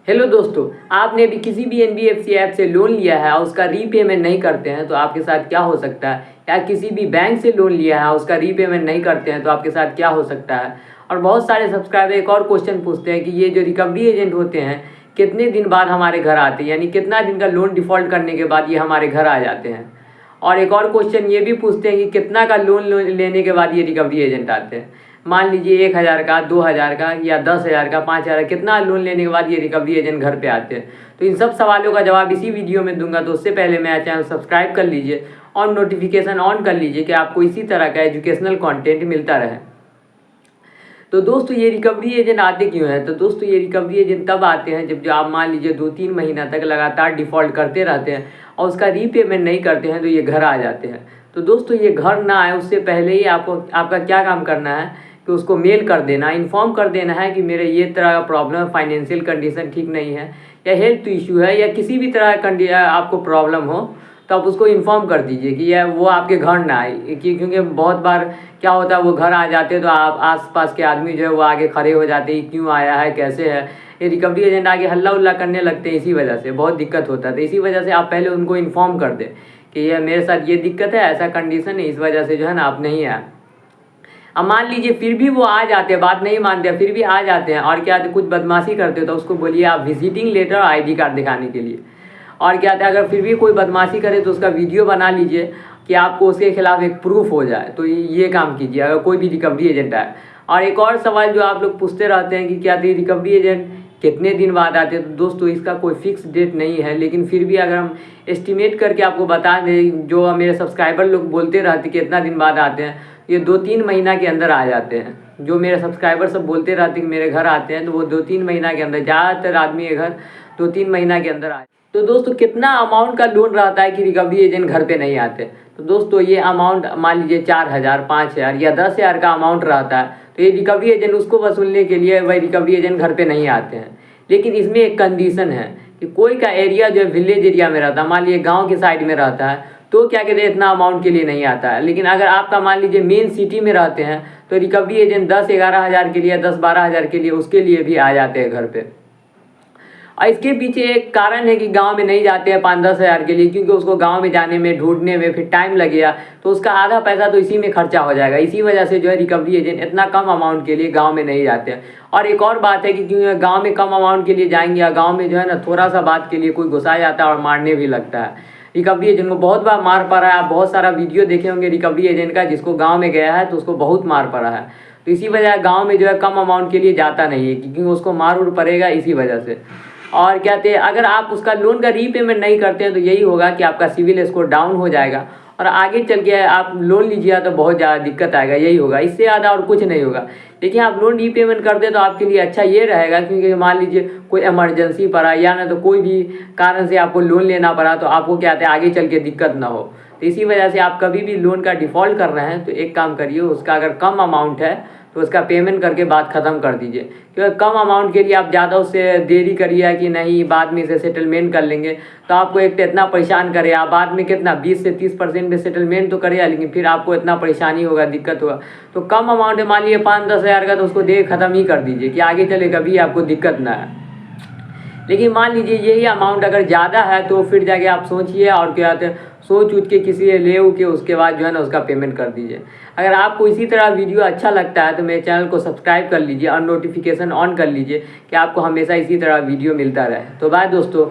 Hello दोस्तों, आपने अभी किसी भी एनबीएफसी ऐप से लोन लिया है और उसका रीपेमेंट नहीं करते हैं तो आपके साथ क्या हो सकता है, या किसी भी बैंक से लोन लिया है उसका रीपेमेंट नहीं करते हैं तो आपके साथ क्या हो सकता है। और बहुत सारे सब्सक्राइबर एक और क्वेश्चन पूछते हैं कि ये जो रिकवरी एजेंट होते हैं कितने दिन बाद हमारे घर आते हैं, यानी कितना दिन का लोन डिफ़ॉल्ट करने के बाद ये हमारे घर आ जाते हैं। और एक और क्वेश्चन ये भी पूछते हैं कि कितना का लोन लेने के बाद ये रिकवरी एजेंट आते हैं। मान लीजिए 1,000 का, 2,000 का या 10,000 का, 5,000, कितना लोन लेने के बाद ये रिकवरी एजेंट घर पे आते हैं। तो इन सब सवालों का जवाब इसी वीडियो में दूंगा। तो उससे पहले मेरा चैनल सब्सक्राइब कर लीजिए और नोटिफिकेशन ऑन कर लीजिए कि आपको इसी तरह का एजुकेशनल कंटेंट मिलता रहे। तो दोस्तों ये रिकवरी एजेंट आते क्यों हैं? तो दोस्तों ये रिकवरी एजेंट तब आते हैं जब जो आप मान लीजिए 2-3 महीना तक लगातार डिफ़ॉल्ट करते रहते हैं और उसका रीपेमेंट नहीं करते हैं तो ये घर आ जाते हैं। तो दोस्तों ये घर ना आए उससे पहले ही आपका क्या काम करना है कि उसको मेल कर देना, इन्फॉर्म कर देना है कि मेरे ये तरह का प्रॉब्लम है, फाइनेंशियल कंडीशन ठीक नहीं है या हेल्थ इशू है या किसी भी तरह का आपको प्रॉब्लम हो, तो आप उसको इन्फॉर्म कर दीजिए कि यह वो आपके घर ना आए। क्योंकि बहुत बार क्या होता है वो घर आ जाते हैं तो आप आस-पास के आदमी जो है वो आगे खड़े हो जाते हैं, क्यों आया है, कैसे है। ये रिकवरी एजेंट आगे हल्ला उल्ला करने लगते हैं, इसी वजह से बहुत दिक्कत होता है। तो इसी वजह से आप पहले उनको इन्फॉर्म कर दें कि यह मेरे साथ ये दिक्कत है, ऐसा कंडीशन है, इस वजह से जो है ना आप नहीं आए। अब मान लीजिए फिर भी वो आ जाते हैं, बात नहीं मानते हैं, फिर भी आ जाते हैं और क्या कुछ बदमाशी करते हो तो उसको बोलिए आप विजिटिंग लेटर और आईडी कार्ड दिखाने के लिए। और क्या था, अगर फिर भी कोई बदमाशी करे तो उसका वीडियो बना लीजिए कि आपको उसके खिलाफ एक प्रूफ हो जाए। तो ये काम कीजिए अगर कोई भी रिकवरी एजेंट आए। और एक और सवाल जो आप लोग पूछते रहते हैं कि क्या रिकवरी एजेंट कितने दिन बाद आते हैं, तो दोस्तों इसका कोई फिक्स डेट नहीं है, लेकिन फिर भी अगर हम एस्टिमेट करके आपको बता दें, जो मेरे सब्सक्राइबर लोग बोलते रहते कि कितना दिन बाद आते हैं, ये 2-3 महीना के अंदर आ जाते हैं। जो मेरे सब्सक्राइबर सब बोलते रहते कि मेरे घर आते हैं, तो वो 2-3 महीना के अंदर, ज़्यादातर आदमी के घर 2-3 महीना के अंदर आए। तो दोस्तों कितना अमाउंट का लोन रहता है कि रिकवरी एजेंट घर पे नहीं आते? तो दोस्तों ये अमाउंट मान लीजिए 4,000, 5,000 या 10,000 का अमाउंट रहता है, तो ये रिकवरी एजेंट उसको वसूलने के लिए वही रिकवरी एजेंट घर पे नहीं आते हैं। लेकिन इसमें एक कंडीशन है कि कोई का एरिया जो है विलेज एरिया में रहता है, मान लीजिए गाँव के साइड में रहता है, तो क्या कहते हैं इतना अमाउंट के लिए नहीं आता है। लेकिन अगर आपका मान लीजिए मेन सिटी में रहते हैं तो रिकवरी एजेंट 10-11 हज़ार के लिए, 10-12 हज़ार के लिए, उसके लिए भी आ जाते हैं घर पे। और इसके पीछे एक कारण है कि गांव में नहीं जाते हैं 5-10 हज़ार के लिए, क्योंकि उसको गांव में जाने में, ढूंढने में फिर टाइम लगेगा, तो उसका आधा पैसा तो इसी में खर्चा हो जाएगा। इसी वजह से जो है रिकवरी एजेंट इतना कम अमाउंट के लिए गांव में नहीं जाते हैं। और एक और बात है कि क्योंकि गांव में कम अमाउंट के लिए जाएंगे या गांव में जो है ना थोड़ा सा बात के लिए कोई घुसा जाता है और मारने भी लगता है। रिकवरी एजेंट को बहुत बार मार पड़ा है, आप बहुत सारा वीडियो देखे होंगे रिकवरी एजेंट का, जिसको गाँव में गया है तो उसको बहुत मार पड़ा है। तो इसी वजह गाँव में जो है कम अमाउंट के लिए जाता नहीं है, क्योंकि उसको मार उड़ पड़ेगा इसी वजह से। और क्या थे, अगर आप उसका लोन का रीपेमेंट नहीं करते हैं तो यही होगा कि आपका सिविल स्कोर डाउन हो जाएगा और आगे चल के आप लोन लीजिएगा तो बहुत ज़्यादा दिक्कत आएगा, यही होगा, इससे ज़्यादा और कुछ नहीं होगा। लेकिन आप लोन रीपेमेंट करते हैं तो आपके लिए अच्छा ये रहेगा, क्योंकि मान लीजिए कोई इमरजेंसी पड़ा या ना तो कोई भी कारण से आपको लोन लेना पड़ा तो आपको क्या है आगे चल के दिक्कत ना हो। तो इसी वजह से आप कभी भी लोन का डिफ़ॉल्ट कर रहे हैं तो एक काम करिए, उसका अगर कम अमाउंट है तो उसका पेमेंट करके बात ख़त्म कर दीजिए। क्योंकि कम अमाउंट के लिए आप ज़्यादा उससे देरी करिए कि नहीं बाद में इसे सेटलमेंट कर लेंगे, तो आपको एक तो इतना परेशान करे, आप बाद में कितना 20 से 30% में सेटलमेंट तो करेगा, लेकिन फिर आपको इतना परेशानी होगा, दिक्कत होगा। तो कम अमाउंट है, मान लीजिए 5-10 हज़ार का, तो उसको दे ख़त्म ही कर दीजिए कि आगे चले कभी आपको दिक्कत ना है। लेकिन मान लीजिए यही अमाउंट अगर ज़्यादा है तो फिर जाके आप सोचिए और क्या कहते हैं सोच उच के किसी से ले के उसके बाद जो है ना उसका पेमेंट कर दीजिए। अगर आपको इसी तरह वीडियो अच्छा लगता है तो मेरे चैनल को सब्सक्राइब कर लीजिए और नोटिफिकेशन ऑन कर लीजिए कि आपको हमेशा इसी तरह वीडियो मिलता रहे। तो बाय दोस्तों।